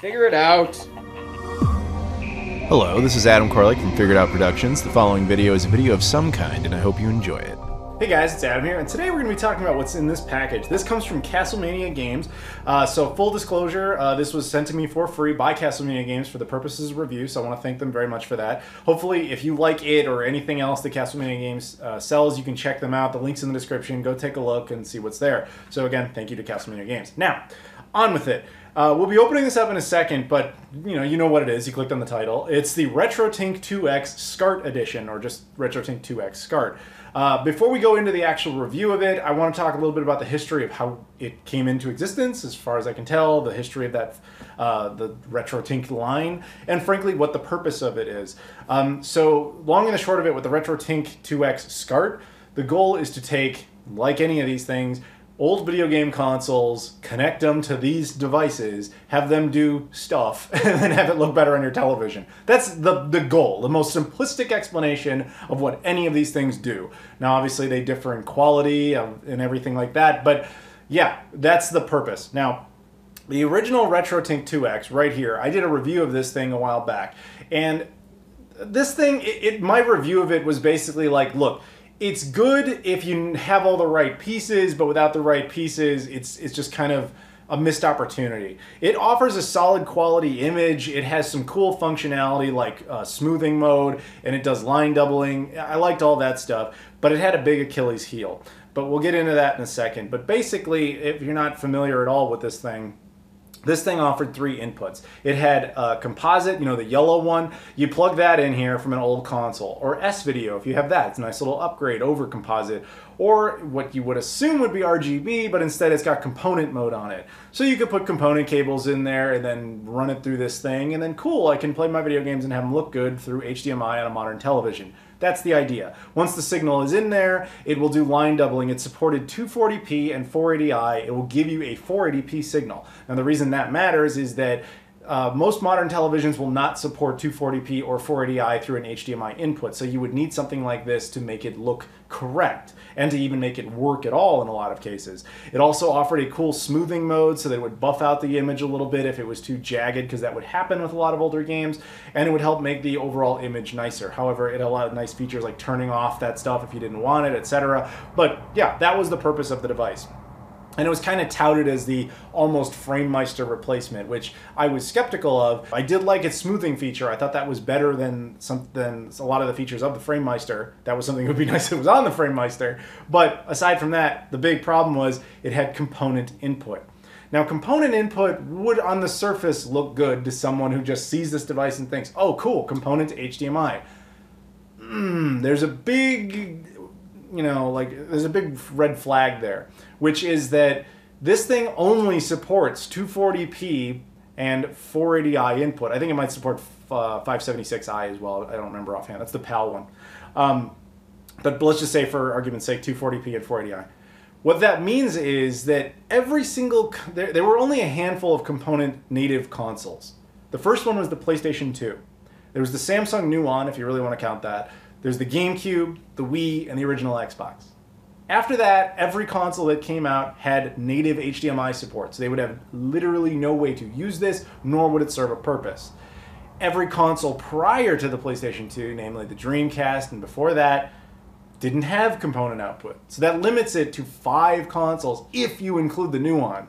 Figure it out. Hello, this is Adam Koralik from Figured Out Productions. The following video is a video of some kind, and I hope you enjoy it. Hey guys, it's Adam here, and today we're going to be talking about what's in this package. This comes from Castlemania Games. So full disclosure, this was sent to me for free by Castlemania Games for the purposes of review, so I want to thank them very much for that. Hopefully, if you like it or anything else that Castlemania Games sells, you can check them out. The link's in the description. Go take a look and see what's there. So again, thank you to Castlemania Games. Now, on with it. We'll be opening this up in a second, but you know what it is. You clicked on the title. It's the RetroTink 2X-SCART edition, or just RetroTink 2X-SCART. Before we go into the actual review of it, I want to talk a little bit about the history of how it came into existence, as far as I can tell, the history of that, the RetroTink line, and frankly, what the purpose of it is. So, long and the short of it, with the RetroTink 2X-SCART, the goal is to take, like any of these things, old video game consoles, connect them to these devices, have them do stuff, and then have it look better on your television. That's the goal, the most simplistic explanation of what any of these things do. Now, obviously, they differ in quality and everything like that, but yeah, that's the purpose. Now, the original RetroTink 2X, right here, I did a review of this thing a while back, and this thing, my review of it was basically like, look, it's good if you have all the right pieces, but without the right pieces, it's just kind of a missed opportunity. It offers a solid quality image. It has some cool functionality like smoothing mode, and it does line doubling. I liked all that stuff, but it had a big Achilles heel. But we'll get into that in a second. But basically, if you're not familiar at all with this thing offered 3 inputs. It had a composite, you know, the yellow one. You plug that in here from an old console. Or S-Video, if you have that. It's a nice little upgrade over composite. Or what you would assume would be RGB, but instead it's got component mode on it. So you could put component cables in there and then run it through this thing, and then cool, I can play my video games and have them look good through HDMI on a modern television. That's the idea. Once the signal is in there, it will do line doubling. It supported 240p and 480i. It will give you a 480p signal. And the reason that matters is that most modern televisions will not support 240p or 480i through an HDMI input, so you would need something like this to make it look correct and to even make it work at all in a lot of cases. It also offered a cool smoothing mode so that it would buff out the image a little bit if it was too jagged, because that would happen with a lot of older games, and it would help make the overall image nicer. However, it had a lot of nice features like turning off that stuff if you didn't want it, etc. But yeah, that was the purpose of the device. And it was kind of touted as the almost FrameMeister replacement, which I was skeptical of. I did like its smoothing feature. I thought that was better than a lot of the features of the FrameMeister. That was something that would be nice if it was on the FrameMeister. But aside from that, the big problem was it had component input. Now, component input would, on the surface, look good to someone who just sees this device and thinks, oh, cool, component to HDMI. There's a big... there's a big red flag there, which is that this thing only supports 240p and 480i input. I think it might support 576i as well. I don't remember offhand. That's the PAL one. But let's just say, for argument's sake, 240p and 480i. What that means is that every single... There were only a handful of component native consoles. The first one was the PlayStation 2. There was the Samsung Nuon, if you really want to count that. There's the Gamecube, the Wii, and the original Xbox. After that, every console that came out had native HDMI support, so they would have literally no way to use this, nor would it serve a purpose. Every console prior to the PlayStation 2, namely the Dreamcast and before that, didn't have component output. So that limits it to 5 consoles if you include the Nuon.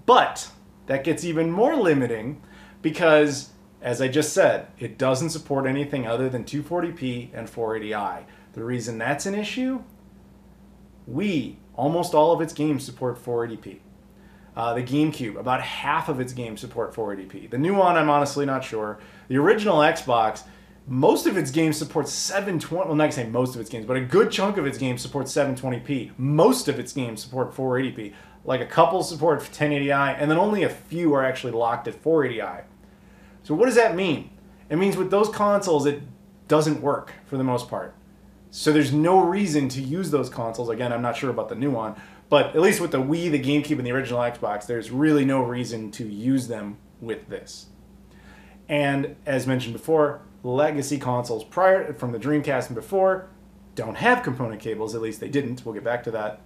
But that gets even more limiting because, as I just said, it doesn't support anything other than 240p and 480i. The reason that's an issue? Almost all of its games support 480p. The Gamecube, about half of its games support 480p. The new one, I'm honestly not sure. The original Xbox, most of its games support 720, well, not to say most of its games, but a good chunk of its games support 720p. Most of its games support 480p. Like a couple support 1080i, and then only a few are actually locked at 480i. So what does that mean? It means with those consoles, it doesn't work for the most part. So there's no reason to use those consoles. Again, I'm not sure about the new one, but at least with the Wii, the GameCube, and the original Xbox, there's really no reason to use them with this. And as mentioned before, legacy consoles prior, from the Dreamcast and before, don't have component cables. At least they didn't. We'll get back to that.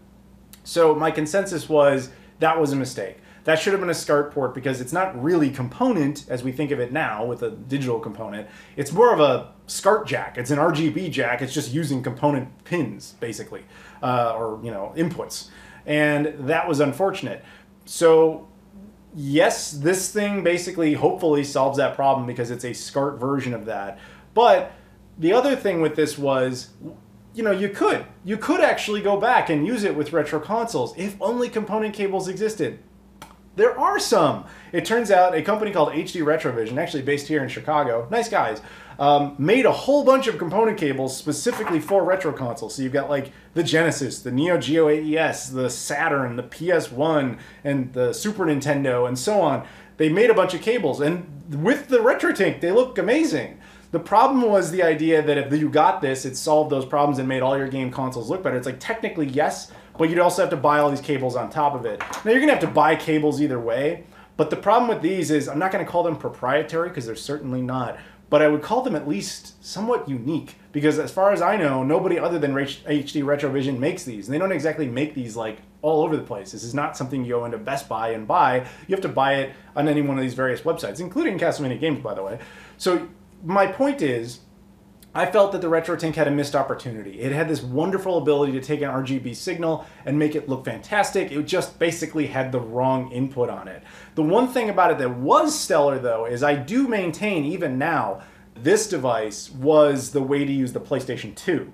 So my consensus was that was a mistake. That should have been a SCART port because it's not really component as we think of it now with a digital component. It's more of a SCART jack. It's an RGB jack. It's just using component pins, basically, or, you know, inputs. And that was unfortunate. So yes, this thing basically hopefully solves that problem because it's a SCART version of that. But the other thing with this was, you know, you could actually go back and use it with retro consoles if only component cables existed. There are some. It turns out a company called HD Retrovision, actually based here in Chicago, nice guys, made a whole bunch of component cables specifically for retro consoles. So you've got like the Genesis, the Neo Geo Aes, the Saturn, the PS1, and the Super Nintendo, and so on. They made a bunch of cables, and with the RetroTink, they look amazing. The problem was the idea that if you got this, it solved those problems and made all your game consoles look better. It's like technically yes, but you'd also have to buy all these cables on top of it. Now you're gonna have to buy cables either way, but the problem with these is I'm not gonna call them proprietary because they're certainly not, but I would call them at least somewhat unique because as far as I know, nobody other than HD Retrovision makes these. And they don't exactly make these like all over the place. This is not something you go into Best Buy and buy. You have to buy it on any one of these various websites, including Castlevania Games, by the way. So my point is, I felt that the RetroTink had a missed opportunity. It had this wonderful ability to take an RGB signal and make it look fantastic. It just basically had the wrong input on it. The one thing about it that was stellar, though, is I do maintain, even now, this device was the way to use the PlayStation 2.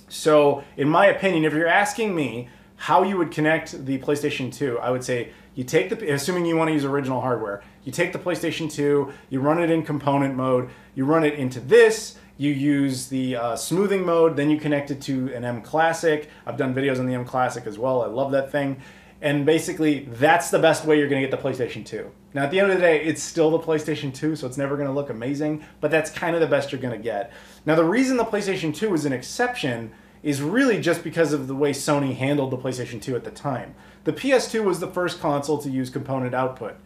So, in my opinion, if you're asking me how you would connect the PlayStation 2, I would say you take the, assuming you want to use original hardware, you take the PlayStation 2, you run it in component mode, you run it into this, you use the smoothing mode, then you connect it to an M Classic. I've done videos on the M Classic as well. I love that thing. And basically, that's the best way you're going to get the PlayStation 2. Now, at the end of the day, it's still the PlayStation 2, so it's never going to look amazing, but that's kind of the best you're going to get. Now, the reason the PlayStation 2 is an exception is really just because of the way Sony handled the PlayStation 2 at the time. The PS2 was the first console to use component output.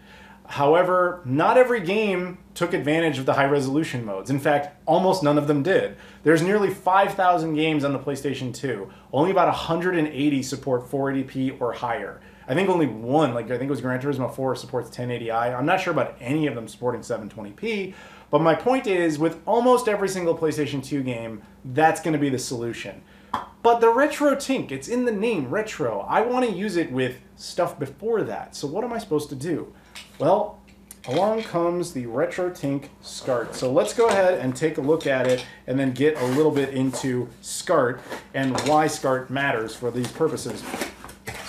However, not every game took advantage of the high-resolution modes. In fact, almost none of them did. There's nearly 5,000 games on the PlayStation 2. Only about 180 support 480p or higher. I think only one, like I think it was Gran Turismo 4, supports 1080i. I'm not sure about any of them supporting 720p, but my point is, with almost every single PlayStation 2 game, that's going to be the solution. But the RetroTink, it's in the name, retro. I want to use it with stuff before that. So what am I supposed to do? Well, along comes the RetroTink SCART. So let's go ahead and take a look at it and then get a little bit into SCART and why SCART matters for these purposes.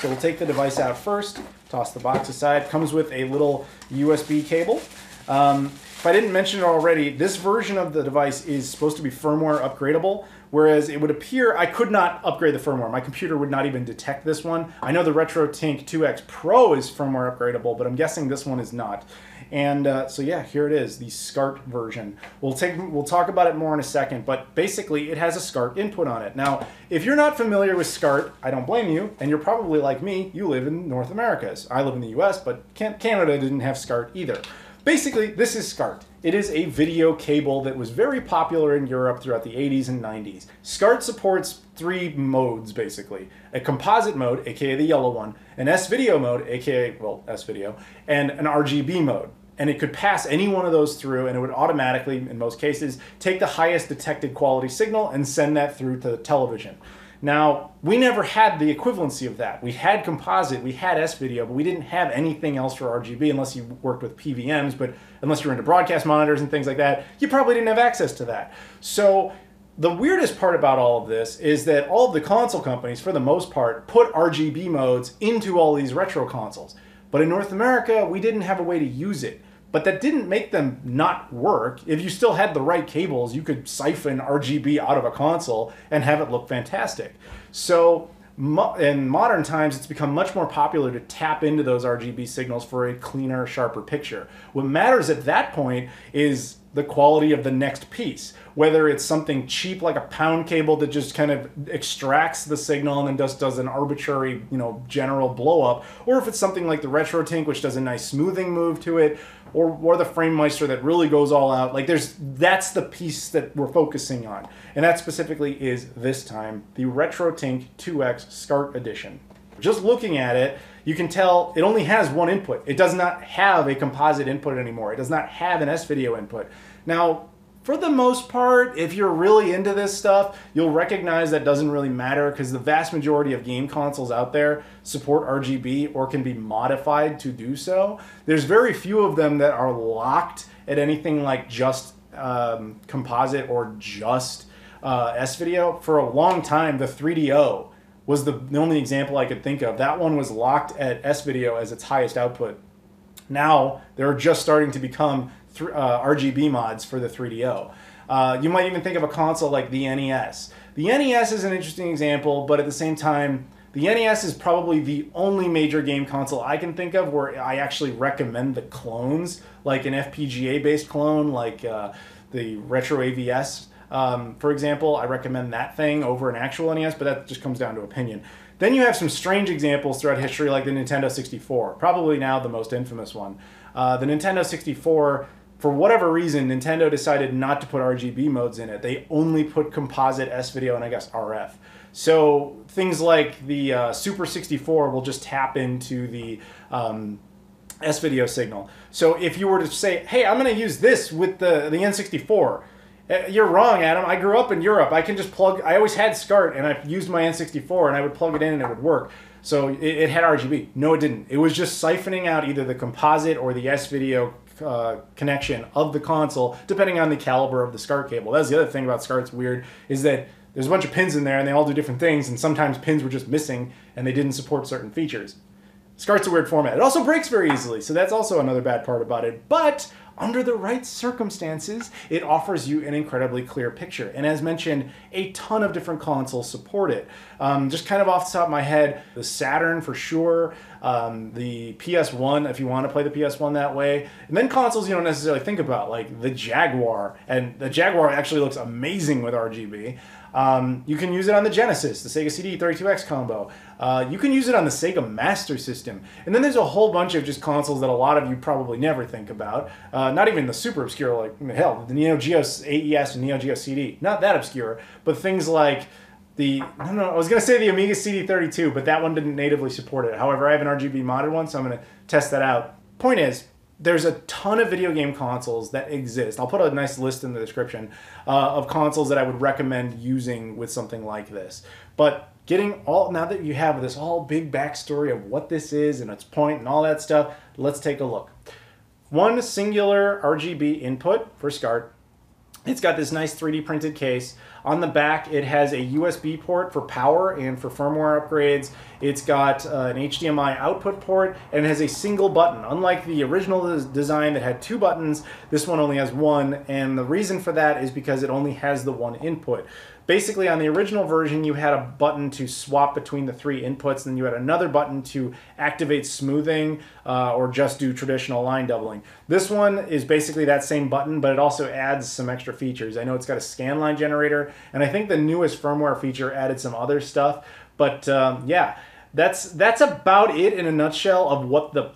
So we'll take the device out first, toss the box aside. Comes with a little USB cable. If I didn't mention it already, this version of the device is supposed to be firmware upgradable, whereas it would appear I could not upgrade the firmware. My computer would not even detect this one. I know the RetroTink 2X Pro is firmware upgradable, but I'm guessing this one is not. And so yeah, here it is, the SCART version. We'll talk about it more in a second, but basically it has a SCART input on it. Now, if you're not familiar with SCART, I don't blame you, and you're probably like me, you live in North America. I live in the US, but Canada didn't have SCART either. Basically, this is SCART. It is a video cable that was very popular in Europe throughout the 80s and 90s. SCART supports three modes, basically. A composite mode, aka the yellow one, an S-video mode, aka, well, S-video, and an RGB mode. And it could pass any one of those through, and it would automatically, in most cases, take the highest detected quality signal and send that through to the television. Now, we never had the equivalency of that. We had composite, we had S-video, but we didn't have anything else for RGB unless you worked with PVMs, but unless you're into broadcast monitors and things like that, you probably didn't have access to that. So the weirdest part about all of this is that all of the console companies, for the most part, put RGB modes into all these retro consoles. But in North America, we didn't have a way to use it. But that didn't make them not work. If you still had the right cables, you could siphon RGB out of a console and have it look fantastic. So in modern times, it's become much more popular to tap into those RGB signals for a cleaner, sharper picture. What matters at that point is the quality of the next piece. Whether it's something cheap like a pound cable that just kind of extracts the signal and then just does an arbitrary, general blow up, or if it's something like the RetroTink, which does a nice smoothing move to it, or the FrameMeister that really goes all out. Like that's the piece that we're focusing on. And that specifically is, this time, the RetroTink 2X-SCART edition. Just looking at it, you can tell it only has one input. It does not have a composite input anymore. It does not have an S-video input. Now, for the most part, if you're really into this stuff, you'll recognize that doesn't really matter because the vast majority of game consoles out there support RGB or can be modified to do so. There's very few of them that are locked at anything like just composite or just S-video. For a long time, the 3DO was the only example I could think of. That one was locked at S-video as its highest output. Now, they're just starting to become RGB mods for the 3DO. You might even think of a console like the NES. The NES is an interesting example, but at the same time, the NES is probably the only major game console I can think of where I actually recommend the clones, like an FPGA-based clone, like the Retro AVS, for example. I recommend that thing over an actual NES, but that just comes down to opinion. Then you have some strange examples throughout history, like the Nintendo 64, probably now the most infamous one. The Nintendo 64, for whatever reason, Nintendo decided not to put RGB modes in it. They only put composite S-video and I guess RF. So things like the Super 64 will just tap into the S-video signal. So if you were to say, hey, I'm going to use this with the N64, you're wrong, Adam. I grew up in Europe. I can just plug, I always had SCART and I used my N64 and I would plug it in and it would work. So it had RGB. No, it didn't. It was just siphoning out either the composite or the S-video connection of the console, depending on the caliber of the SCART cable. That's the other thing about SCART's weird, is that there's a bunch of pins in there and they all do different things, and sometimes pins were just missing and they didn't support certain features. SCART's a weird format. It also breaks very easily, so that's also another bad part about it. But under the right circumstances, it offers you an incredibly clear picture. And as mentioned, a ton of different consoles support it. Just kind of off the top of my head, the Saturn for sure, the PS1 if you want to play the PS1 that way. And then consoles you don't necessarily think about, like the Jaguar. And the Jaguar actually looks amazing with RGB. You can use it on the Genesis, the Sega CD 32X combo. You can use it on the Sega Master System. And then there's a whole bunch of just consoles that a lot of you probably never think about. Not even the super obscure, like, hell, the Neo Geo AES and Neo Geo CD. Not that obscure, but things like the, I was going to say the Amiga CD32, but that one didn't natively support it. However, I have an RGB modded one, so I'm going to test that out. Point is, there's a ton of video game consoles that exist. I'll put a nice list in the description of consoles that I would recommend using with something like this. But getting all, now that you have this whole big backstory of what this is and its point and all that stuff, let's take a look. One singular RGB input for SCART. It's got this nice 3D printed case. On the back, it has a USB port for power and for firmware upgrades. It's got an HDMI output port, and it has a single button. Unlike the original design that had two buttons, this one only has one, and the reason for that is because it only has the one input. Basically, on the original version, you had a button to swap between the three inputs, and you had another button to activate smoothing or just do traditional line doubling. This one is basically that same button, but it also adds some extra features. I know it's got a scan line generator, and I think the newest firmware feature added some other stuff. But yeah, that's about it in a nutshell of what the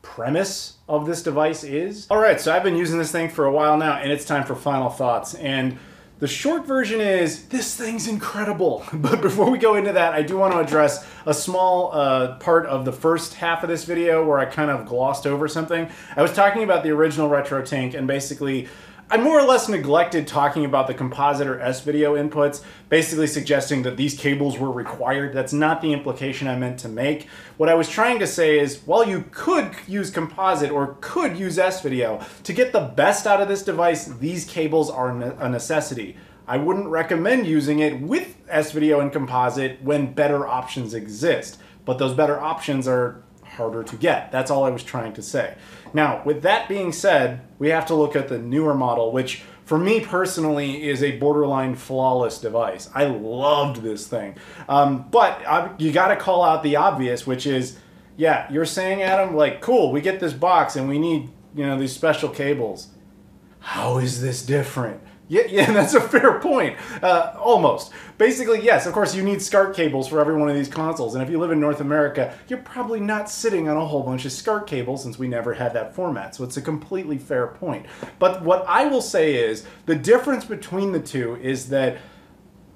premise of this device is. All right, so I've been using this thing for a while now, and it's time for final thoughts. And the short version is, this thing's incredible. But before we go into that, I do want to address a small part of the first half of this video where I kind of glossed over something. I was talking about the original RetroTink, and basically I more or less neglected talking about the composite or S-video inputs, basically suggesting that these cables were required. That's not the implication I meant to make. What I was trying to say is, while you could use composite or could use S-video, to get the best out of this device, these cables are a necessity. I wouldn't recommend using it with S-video and composite when better options exist, but those better options are harder to get. That's all I was trying to say. Now, with that being said, we have to look at the newer model, which for me personally is a borderline flawless device. I loved this thing. But you got to call out the obvious, which is, yeah, you're saying, Adam, like, cool, we get this box and we need, you know, these special cables. How is this different? Yeah, that's a fair point. Almost. Basically, yes, of course, you need SCART cables for every one of these consoles. And if you live in North America, you're probably not sitting on a whole bunch of SCART cables since we never had that format. So it's a completely fair point. But what I will say is, the difference between the two is that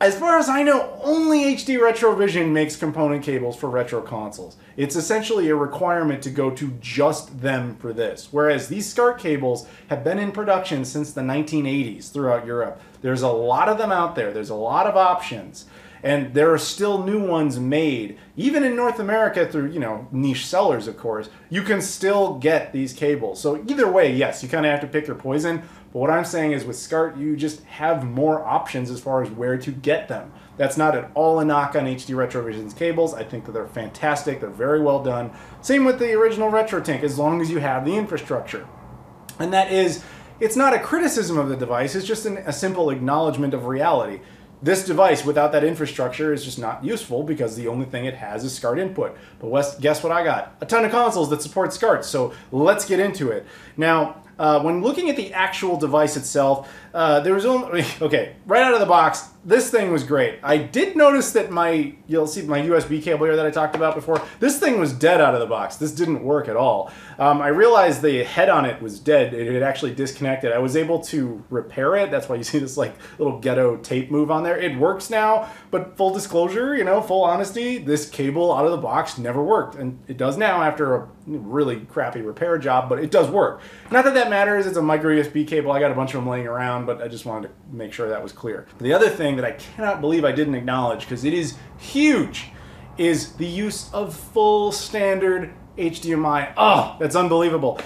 As far as I know, only HD Retrovision makes component cables for retro consoles. It's essentially a requirement to go to just them for this. Whereas these SCART cables have been in production since the 1980s throughout Europe. There's a lot of them out there. There's a lot of options. And there are still new ones made. Even in North America through, you know, niche sellers, of course, you can still get these cables. So either way, yes, you kind of have to pick your poison. But what I'm saying is with SCART, you just have more options as far as where to get them. That's not at all a knock on HD Retrovision's cables. I think that they're fantastic. They're very well done. Same with the original RetroTink, as long as you have the infrastructure. And that is, it's not a criticism of the device. It's just a simple acknowledgement of reality. This device, without that infrastructure, is just not useful because the only thing it has is SCART input. But guess what I got? A ton of consoles that support SCART, so let's get into it. Now, when looking at the actual device itself, there was only, okay, right out of the box, this thing was great. I did notice that you'll see my USB cable here that I talked about before, this thing was dead out of the box. This didn't work at all. I realized the head on it was dead. It had actually disconnected. I was able to repair it. That's why you see this like little ghetto tape move on there. It works now, but full disclosure, you know, full honesty, this cable out of the box never worked. And it does now after a really crappy repair job, but it does work. Not that that matters. It's a micro USB cable. I got a bunch of them laying around, but I just wanted to make sure that was clear. The other thing that I cannot believe I didn't acknowledge, because it is huge, is the use of full standard HDMI. Oh, that's unbelievable.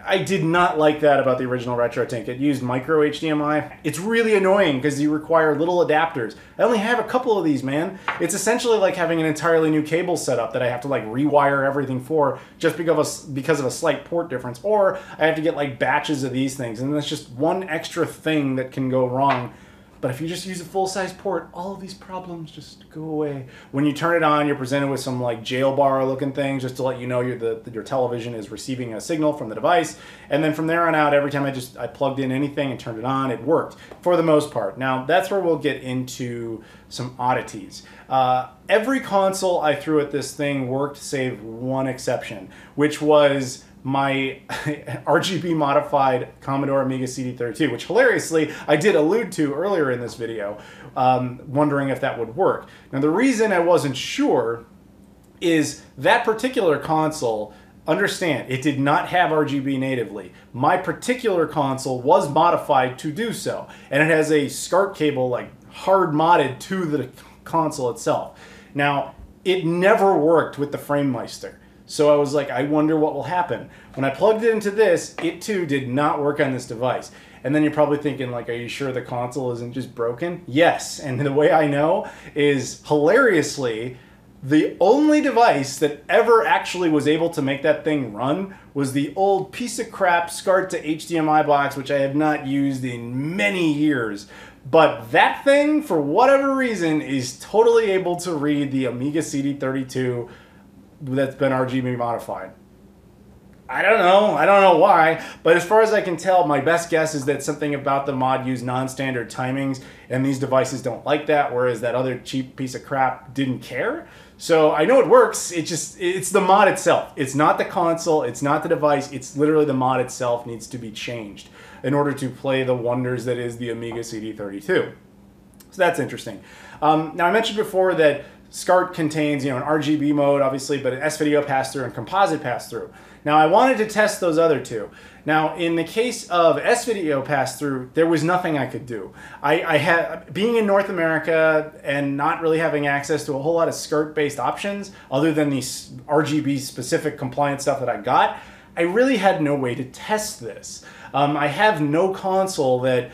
I did not like that about the original RetroTink. It used micro HDMI. It's really annoying because you require little adapters. I only have a couple of these, man. It's essentially like having an entirely new cable setup that I have to like rewire everything for just because of a slight port difference. Or I have to get like batches of these things, and that's just one extra thing that can go wrong. But if you just use a full-size port, all of these problems just go away. When you turn it on, you're presented with some like jail bar looking thing just to let you know your television is receiving a signal from the device. And then from there on out, every time I plugged in anything and turned it on, it worked for the most part. Now, that's where we'll get into some oddities. Every console I threw at this thing worked, save one exception, which was my RGB modified Commodore Amiga CD32, which hilariously I did allude to earlier in this video, wondering if that would work. Now the reason I wasn't sure is that particular console, understand, it did not have RGB natively. My particular console was modified to do so, and it has a SCART cable like hard modded to the console itself. Now, it never worked with the FrameMeister. So I was like, I wonder what will happen. When I plugged it into this, it too did not work on this device. And then you're probably thinking, like, are you sure the console isn't just broken? Yes, and the way I know is, hilariously, the only device that ever actually was able to make that thing run was the old piece of crap SCART to HDMI box, which I have not used in many years. But that thing, for whatever reason, is totally able to read the Amiga CD32 that's been RGB modified. I don't know why, but as far as I can tell, my best guess is that something about the mod used non-standard timings, and these devices don't like that, whereas that other cheap piece of crap didn't care. So I know it works, it's the mod itself. It's not the console, it's not the device, it's literally the mod itself needs to be changed in order to play the wonders that is the Amiga CD32. So that's interesting. Now I mentioned before that SCART contains, an RGB mode, obviously, but an S-video pass-through and composite pass-through. Now, I wanted to test those other two. Now, in the case of S-video pass-through, there was nothing I could do. I had, being in North America and not really having access to a whole lot of SCART-based options, other than the RGB-specific compliant stuff that I got, I really had no way to test this. I have no console that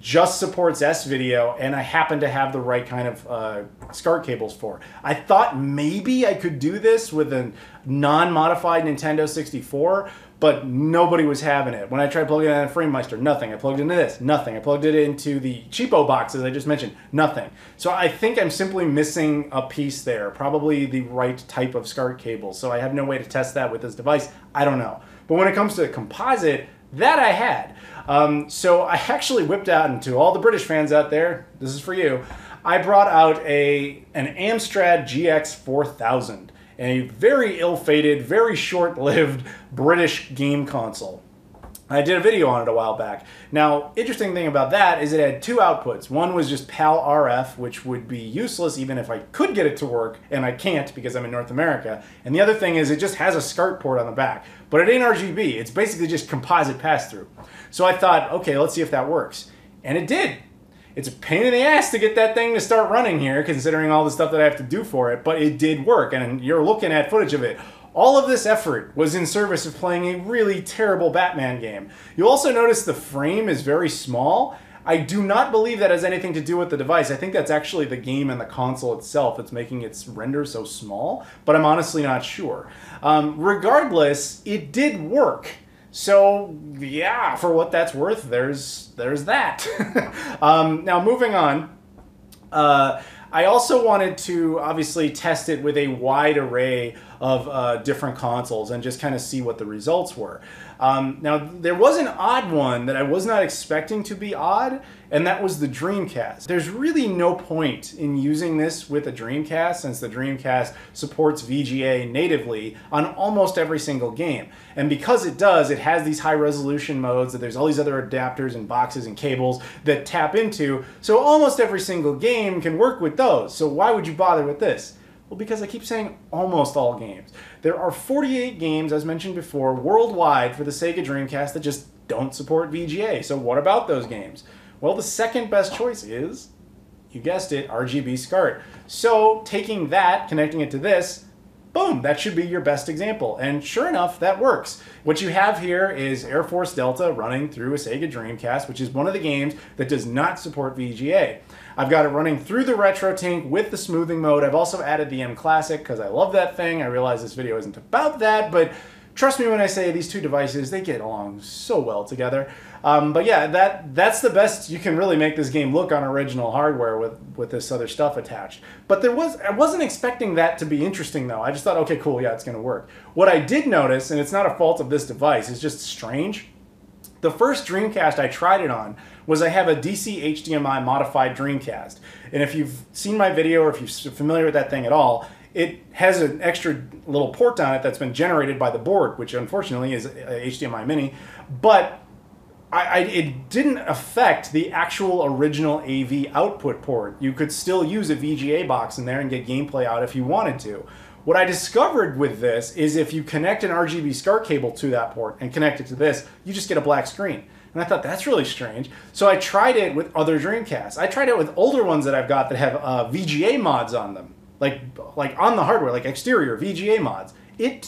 just supports S-video, and I happen to have the right kind of SCART cables for. I thought maybe I could do this with a non-modified Nintendo 64, but nobody was having it. When I tried plugging it in a FrameMeister, nothing. I plugged into this, nothing. I plugged it into the cheapo boxes I just mentioned, nothing. So I think I'm simply missing a piece there, probably the right type of SCART cable. So I have no way to test that with this device. I don't know. But when it comes to composite, that I had. So I actually whipped out, and to all the British fans out there, this is for you, I brought out an Amstrad Gx4000, a very ill-fated, very short-lived British game console. I did a video on it a while back. Now, interesting thing about that is it had two outputs. One was just PAL RF, which would be useless even if I could get it to work, and I can't because I'm in North America. And the other thing is it just has a SCART port on the back. But it ain't RGB. It's basically just composite pass-through. So I thought, okay, let's see if that works. And it did. It's a pain in the ass to get that thing to start running here, considering all the stuff that I have to do for it, but it did work, and you're looking at footage of it. All of this effort was in service of playing a really terrible Batman game. You'll also notice the frame is very small. I do not believe that has anything to do with the device. I think that's actually the game and the console itself that's making its render so small, but I'm honestly not sure. Regardless, it did work. So yeah, for what that's worth, there's that. Now moving on. I also wanted to obviously test it with a wide array of different consoles and just kind of see what the results were. Now, there was an odd one that I was not expecting to be odd, and that was the Dreamcast. There's really no point in using this with a Dreamcast since the Dreamcast supports VGA natively on almost every single game. And because it does, it has these high resolution modes that there's all these other adapters and boxes and cables that tap into, so almost every single game can work with those. So why would you bother with this? Well, because I keep saying almost all games. There are 48 games, as mentioned before, worldwide for the Sega Dreamcast that just don't support VGA. So what about those games? Well, the second best choice is, you guessed it, RGB Scart. So taking that, connecting it to this, boom, that should be your best example. And sure enough, that works. What you have here is Air Force Delta running through a Sega Dreamcast, which is one of the games that does not support VGA. I've got it running through the RetroTink with the smoothing mode. I've also added the M Classic because I love that thing. I realize this video isn't about that, but trust me when I say these two devices, they get along so well together. But yeah, that's the best you can really make this game look on original hardware with this other stuff attached. But I wasn't expecting that to be interesting though. I just thought, okay, cool, yeah, it's gonna work. What I did notice, and it's not a fault of this device, it's just strange. The first Dreamcast I tried it on was I have a DC HDMI modified Dreamcast. And if you've seen my video or if you're familiar with that thing at all, it has an extra little port on it that's been generated by the board, which unfortunately is a HDMI mini. But it didn't affect the actual original AV output port. You could still use a VGA box in there and get gameplay out if you wanted to. What I discovered with this is if you connect an RGB Scart cable to that port and connect it to this, you just get a black screen. And I thought, that's really strange. So I tried it with other Dreamcasts. I tried it with older ones that I've got that have VGA mods on them. Like on the hardware, like exterior VGA mods.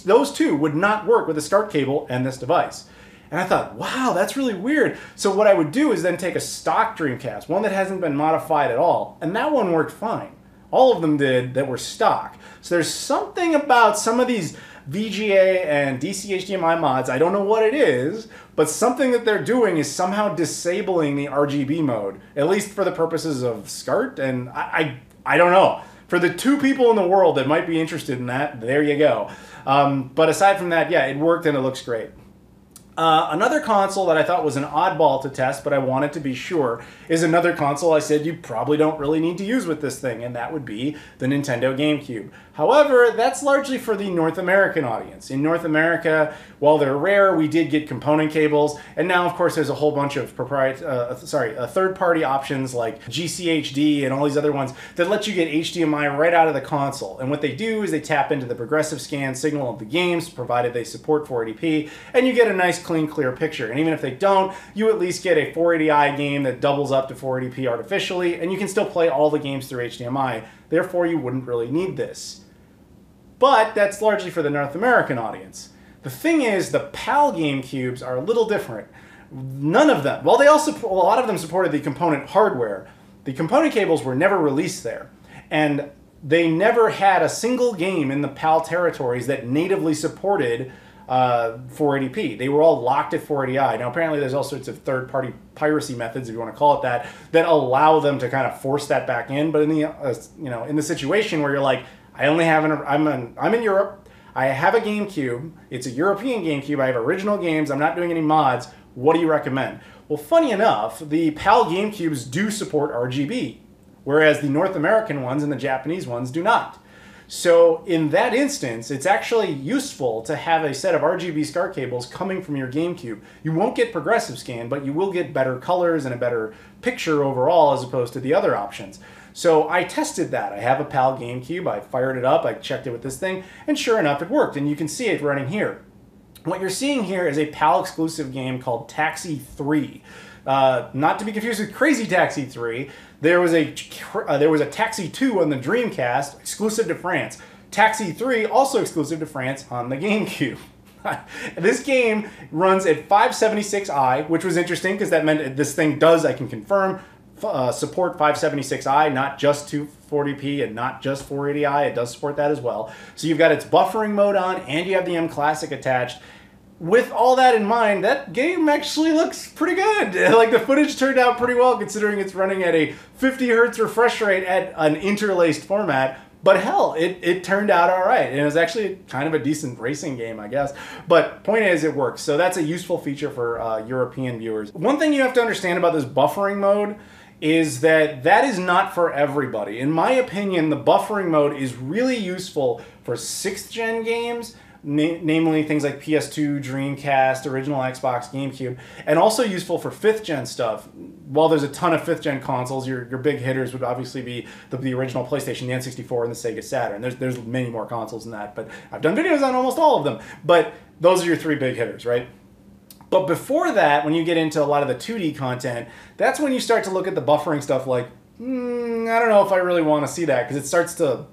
Those two would not work with a SCART cable and this device. And I thought, wow, that's really weird. So what I would do is then take a stock Dreamcast, one that hasn't been modified at all, and that one worked fine. All of them did that were stock. So there's something about some of these VGA and DC HDMI mods, I don't know what it is, but something that they're doing is somehow disabling the RGB mode, at least for the purposes of SCART, and I don't know. For the two people in the world that might be interested in that, there you go. But aside from that, yeah, it worked and it looks great. Another console that I thought was an oddball to test, but I wanted to be sure, is another console I said you probably don't really need to use with this thing, and that would be the Nintendo GameCube. However, that's largely for the North American audience. In North America, while they're rare, we did get component cables, and now, of course, there's a whole bunch of third-party options like GCHD and all these other ones that let you get HDMI right out of the console. And what they do is they tap into the progressive scan signal of the games, provided they support 480p, and you get a nice, clean, clear picture. And even if they don't, you at least get a 480i game that doubles up to 480p artificially, and you can still play all the games through HDMI. Therefore, you wouldn't really need this. But that's largely for the North American audience. The thing is, the PAL GameCubes are a little different. None of them, while a lot of them supported the component hardware, the component cables were never released there. And they never had a single game in the PAL territories that natively supported 480p. They were all locked at 480i. Now apparently there's all sorts of third-party piracy methods, if you want to call it that, that allow them to kind of force that back in. But in the in the situation where you're like, I'm in Europe, I have a GameCube, it's a European GameCube, I have original games, I'm not doing any mods, what do you recommend? Well, funny enough, the PAL GameCubes do support RGB, whereas the North American ones and the Japanese ones do not. So in that instance, it's actually useful to have a set of RGB Scart cables coming from your GameCube. You won't get progressive scan, but you will get better colors and a better picture overall as opposed to the other options. So I tested that. I have a PAL GameCube, I fired it up, I checked it with this thing, and sure enough it worked, and you can see it running here. What you're seeing here is a PAL exclusive game called Taxi 3. Not to be confused with Crazy Taxi 3. There was a Taxi 2 on the Dreamcast, exclusive to France. Taxi 3, also exclusive to France on the GameCube. This game runs at 576i, which was interesting because that meant this thing does, I can confirm, support 576i, not just 240p and not just 480i. It does support that as well. So you've got its buffering mode on and you have the M Classic attached. With all that in mind, that game actually looks pretty good. Like, the footage turned out pretty well considering it's running at a 50 hertz refresh rate at an interlaced format. But hell, it turned out all right. And it was actually kind of a decent racing game, I guess. But point is, it works. So that's a useful feature for European viewers. One thing you have to understand about this buffering mode is that is not for everybody. In my opinion, the buffering mode is really useful for 6th gen games, namely things like PS2, Dreamcast, original Xbox, GameCube, and also useful for 5th gen stuff. While there's a ton of 5th gen consoles, your big hitters would obviously be the original PlayStation, the N64, and the Sega Saturn. There's many more consoles than that, but I've done videos on almost all of them. But those are your 3 big hitters, right? But before that, when you get into a lot of the 2D content, that's when you start to look at the buffering stuff like, I don't know if I really want to see that, because it starts to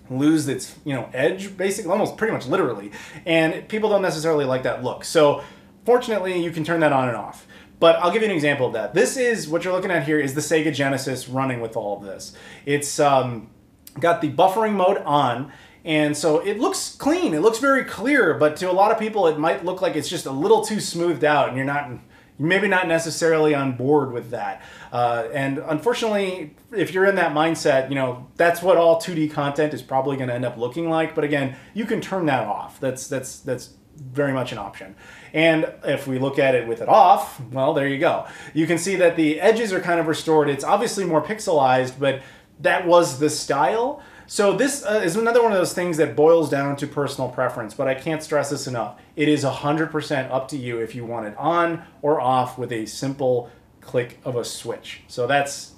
lose its edge, basically, almost pretty much literally, and people don't necessarily like that look. So fortunately, you can turn that on and off. But I'll give you an example of that. This is, what you're looking at here is the Sega Genesis running with all of this. It's got the buffering mode on, and so it looks clean, it looks very clear, but to a lot of people it might look like it's just a little too smoothed out, and you're maybe not necessarily on board with that. And unfortunately, if you're in that mindset, that's what all 2D content is probably going to end up looking like. But again, you can turn that off. That's very much an option. And if we look at it with it off, well, there you go. You can see that the edges are kind of restored. It's obviously more pixelized, but that was the style. So this is another one of those things that boils down to personal preference, but I can't stress this enough. It is 100% up to you if you want it on or off with a simple click of a switch. So that's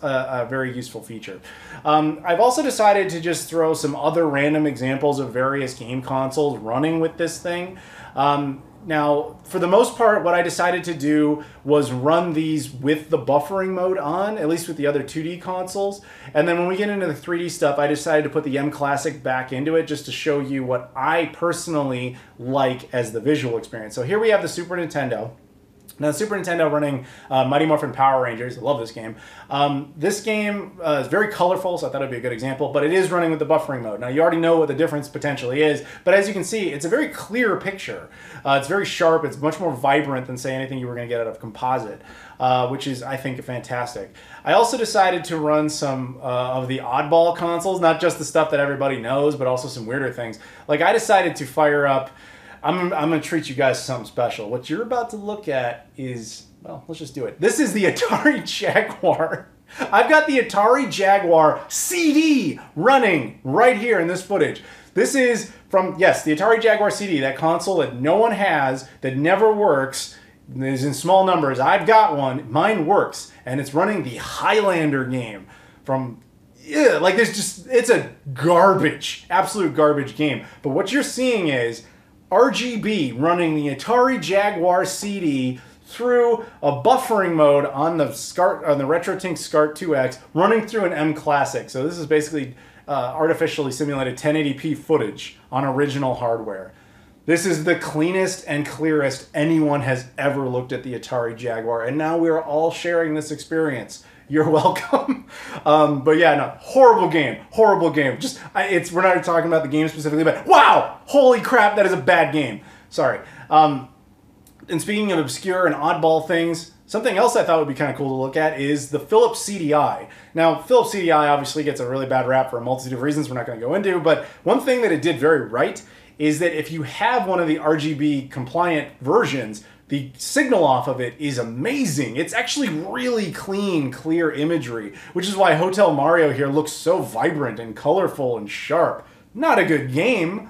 a very useful feature. I've also decided to just throw some other random examples of various game consoles running with this thing. Now, for the most part, what I decided to do was run these with the buffering mode on, at least with the other 2D consoles. And then when we get into the 3D stuff, I decided to put the M Classic back into it just to show you what I personally like as the visual experience. So here we have the Super Nintendo. Now, the Super Nintendo running Mighty Morphin Power Rangers. I love this game. This game is very colorful, so I thought it'd be a good example, but it is running with the buffering mode. Now, you already know what the difference potentially is, but as you can see, it's a very clear picture. It's very sharp. It's much more vibrant than, say, anything you were going to get out of composite, which is, I think, fantastic. I also decided to run some of the oddball consoles, not just the stuff that everybody knows, but also some weirder things. Like, I decided to fire up... I'm going to treat you guys to something special. What you're about to look at is, well, let's just do it. This is the Atari Jaguar. I've got the Atari Jaguar CD running right here in this footage. This is from, yes, the Atari Jaguar CD, that console that no one has, that never works, is in small numbers. I've got one. Mine works, and it's running the Highlander game from... Yeah, like it's a garbage, absolute garbage game. But what you're seeing is RGB running the Atari Jaguar CD through a buffering mode on the RetroTink SCART 2X, running through an M Classic. So this is basically artificially simulated 1080p footage on original hardware. This is the cleanest and clearest anyone has ever looked at the Atari Jaguar, and now we are all sharing this experience. You're welcome. But yeah, no, horrible game. Horrible game. Just, we're not talking about the game specifically, but wow! Holy crap, that is a bad game. Sorry. And speaking of obscure and oddball things, something else I thought would be kind of cool to look at is the Philips CDI. Now, Philips CDI obviously gets a really bad rap for a multitude of reasons we're not going to go into, but one thing that it did very right is that if you have one of the RGB compliant versions, the signal off of it is amazing. It's actually really clean, clear imagery, which is why Hotel Mario here looks so vibrant and colorful and sharp. Not a good game,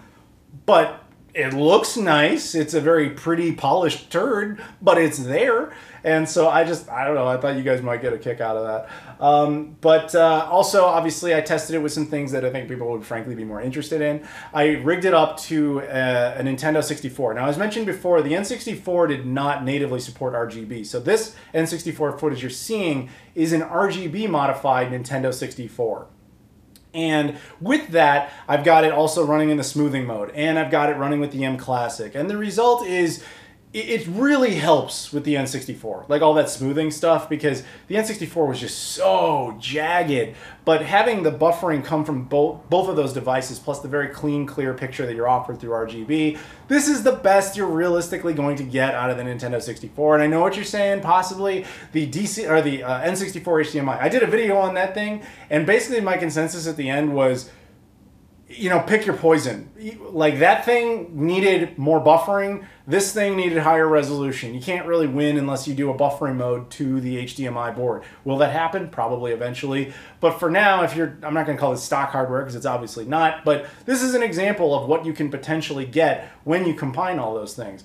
but it looks nice. It's a very pretty, polished turd, but it's there. And so I don't know, I thought you guys might get a kick out of that. Also, obviously, I tested it with some things that I think people would frankly be more interested in. I rigged it up to a Nintendo 64. Now, as mentioned before, the N64 did not natively support RGB. So this N64 footage you're seeing is an RGB modified Nintendo 64. And with that, I've got it also running in the smoothing mode, and I've got it running with the M Classic. And the result is, it really helps with the N64, like all that smoothing stuff, because the N64 was just so jagged. But having the buffering come from both of those devices, plus the very clean, clear picture that you're offered through RGB, this is the best you're realistically going to get out of the Nintendo 64. And I know what you're saying, possibly the N64 HDMI. I did a video on that thing, and basically my consensus at the end was, you know, pick your poison. Like, that thing needed more buffering. This thing needed higher resolution. You can't really win unless you do a buffering mode to the HDMI board. Will that happen? Probably eventually. But for now, I'm not going to call this stock hardware because it's obviously not, but this is an example of what you can potentially get when you combine all those things.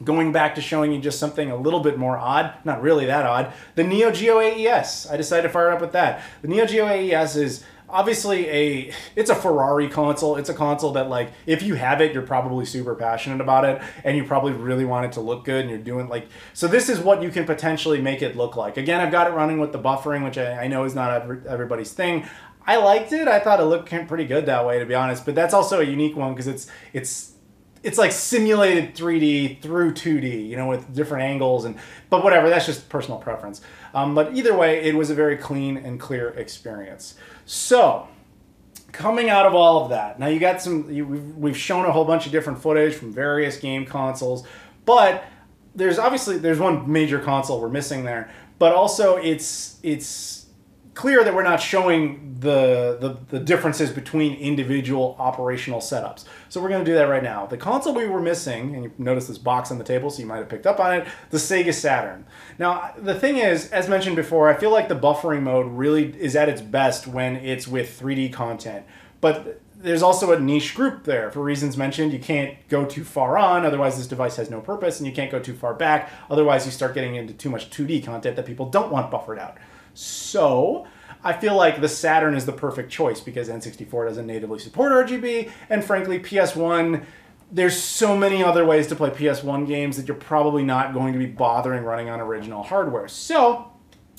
Going back to showing you just something a little bit more odd, not really that odd, the Neo Geo AES. I decided to fire it up with that. The Neo Geo AES is obviously it's a Ferrari console. It's a console that, like, if you have it, you're probably super passionate about it, and you probably really want it to look good, and you're doing, like, so this is what you can potentially make it look like. Again, I've got it running with the buffering, which I know is not everybody's thing. I liked it. I thought it looked pretty good that way, to be honest, but that's also a unique one because it's like simulated 3D through 2D, you know, with different angles, but whatever, that's just personal preference. But either way, it was a very clean and clear experience. So, coming out of all of that, now you got we've shown a whole bunch of different footage from various game consoles, but there's one major console we're missing there, but also it's clear that we're not showing the differences between individual operational setups. So we're going to do that right now. The console we were missing, and you notice this box on the table, so you might have picked up on it, the Sega Saturn. Now, the thing is, as mentioned before, I feel like the buffering mode really is at its best when it's with 3D content. But there's also a niche group there. For reasons mentioned, you can't go too far on, otherwise this device has no purpose, and you can't go too far back, otherwise you start getting into too much 2D content that people don't want buffered out. So, I feel like the Saturn is the perfect choice because N64 doesn't natively support RGB, and frankly, PS1, there's so many other ways to play PS1 games that you're probably not going to be bothering running on original hardware. So,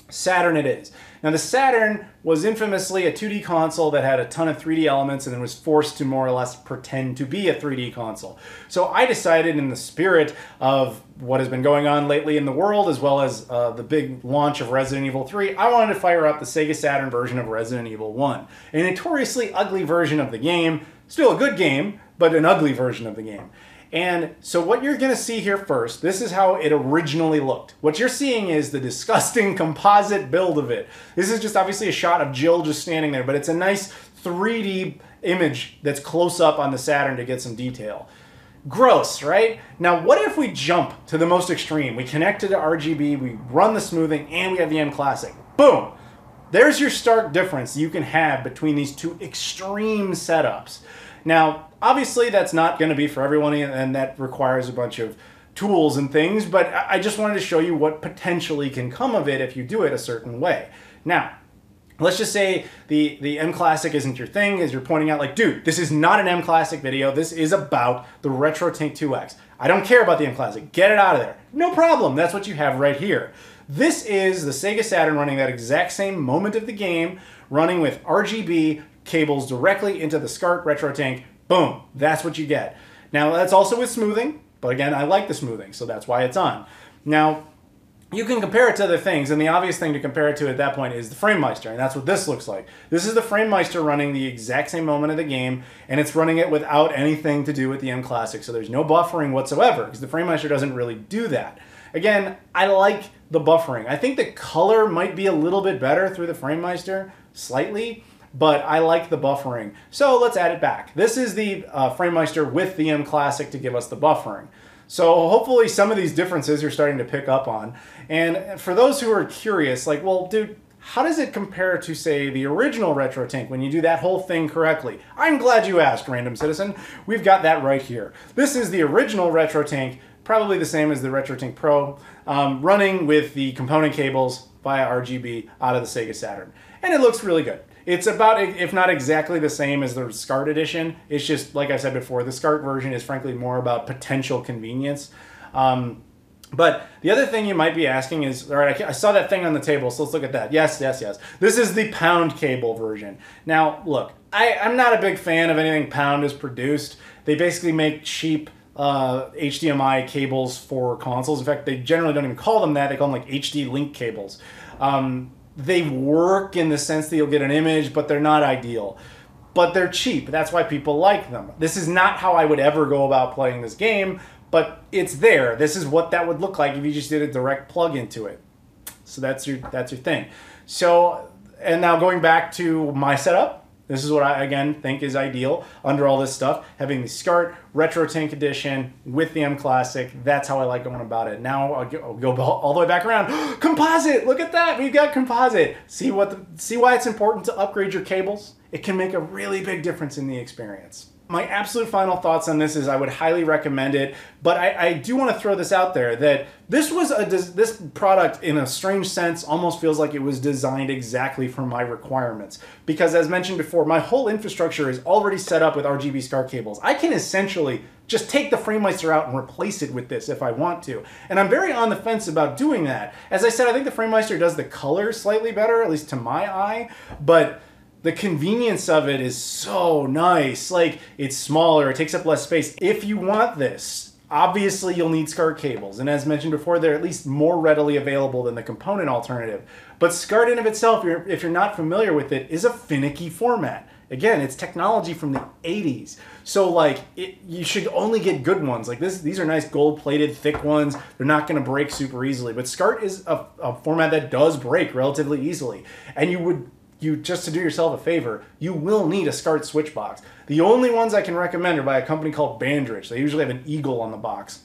Saturn it is. Now, the Saturn was infamously a 2D console that had a ton of 3D elements and then was forced to more or less pretend to be a 3D console. So I decided, in the spirit of what has been going on lately in the world, as well as the big launch of Resident Evil 3, I wanted to fire up the Sega Saturn version of Resident Evil 1. A notoriously ugly version of the game, still a good game, but an ugly version of the game. And so what you're going to see here first, this is how it originally looked. What you're seeing is the disgusting composite build of it. This is just obviously a shot of Jill just standing there, but it's a nice 3D image that's close up on the Saturn to get some detail. Gross, right? Now, what if we jump to the most extreme? We connect to the RGB, we run the smoothing, and we have the M Classic. Boom! There's your stark difference you can have between these two extreme setups. Now, obviously, that's not going to be for everyone, and that requires a bunch of tools and things, but I just wanted to show you what potentially can come of it if you do it a certain way. Now, let's just say the M Classic isn't your thing, as you're pointing out, like, dude, this is not an M Classic video, this is about the RetroTink 2X. I don't care about the M Classic, get it out of there. No problem, that's what you have right here. This is the Sega Saturn running that exact same moment of the game, running with RGB cables directly into the SCART RetroTink. Boom, that's what you get. Now, that's also with smoothing, but again, I like the smoothing, so that's why it's on. Now, you can compare it to other things, and the obvious thing to compare it to at that point is the FrameMeister, and that's what this looks like. This is the FrameMeister running the exact same moment of the game, and it's running it without anything to do with the M Classic, so there's no buffering whatsoever, because the FrameMeister doesn't really do that. Again, I like the buffering. I think the color might be a little bit better through the FrameMeister, slightly, but I like the buffering. So let's add it back. This is the FrameMeister with the M Classic to give us the buffering. So hopefully some of these differences you're starting to pick up on. And for those who are curious, like, well, dude, how does it compare to, say, the original RetroTink when you do that whole thing correctly? I'm glad you asked, random citizen. We've got that right here. This is the original RetroTink, probably the same as the RetroTink Pro, running with the component cables via RGB out of the Sega Saturn. And it looks really good. It's about, if not exactly the same as the SCART edition. It's just, like I said before, the SCART version is frankly more about potential convenience. But the other thing you might be asking is, all right, I saw that thing on the table, so let's look at that. Yes, yes, yes. This is the pound cable version. Now, look, I'm not a big fan of anything Pound has produced. They basically make cheap HDMI cables for consoles. In fact, they generally don't even call them that. They call them like HD link cables. They work in the sense that you'll get an image, but they're not ideal. But they're cheap. That's why people like them. This is not how I would ever go about playing this game, but it's there. This is what that would look like if you just did a direct plug into it. So that's your thing. So, and now going back to my setup, this is what I, again, think is ideal under all this stuff. Having the SCART RetroTink edition with the M Classic, that's how I like going about it. Now I'll go all the way back around. Composite! Look at that! We've got composite! See why it's important to upgrade your cables? It can make a really big difference in the experience. My absolute final thoughts on this is I would highly recommend it, but I do want to throw this out there that this product, in a strange sense, almost feels like it was designed exactly for my requirements. Because as mentioned before, my whole infrastructure is already set up with RGB Scart cables. I can essentially just take the FrameMeister out and replace it with this if I want to. And I'm very on the fence about doing that. As I said, I think the FrameMeister does the color slightly better, at least to my eye, but the convenience of it is so nice. Like, it's smaller, it takes up less space. If you want this, obviously you'll need SCART cables. And as mentioned before, they're at least more readily available than the component alternative. But SCART in of itself, if you're not familiar with it, is a finicky format. Again, it's technology from the 80s. So like, you should only get good ones. Like these are nice gold-plated, thick ones. They're not gonna break super easily. But SCART is a format that does break relatively easily. And just to do yourself a favor, you will need a SCART switch box. The only ones I can recommend are by a company called Bandrich. They usually have an eagle on the box.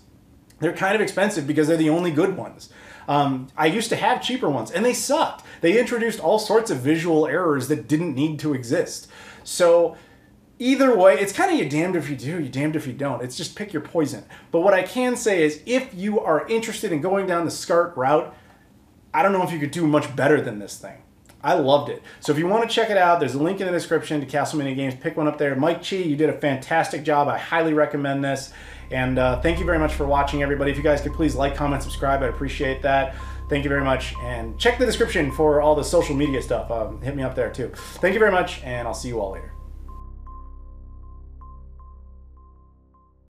They're kind of expensive because they're the only good ones. I used to have cheaper ones, and they sucked. They introduced all sorts of visual errors that didn't need to exist. So either way, it's kind of you're damned if you do, you're damned if you don't. It's just pick your poison. But what I can say is if you are interested in going down the SCART route, I don't know if you could do much better than this thing. I loved it. So if you want to check it out, there's a link in the description to Castlevania Games. Pick one up there. Mike Chi, you did a fantastic job. I highly recommend this. And thank you very much for watching, everybody. If you guys could please like, comment, subscribe, I'd appreciate that. Thank you very much. And check the description for all the social media stuff. Hit me up there too. Thank you very much, and I'll see you all later.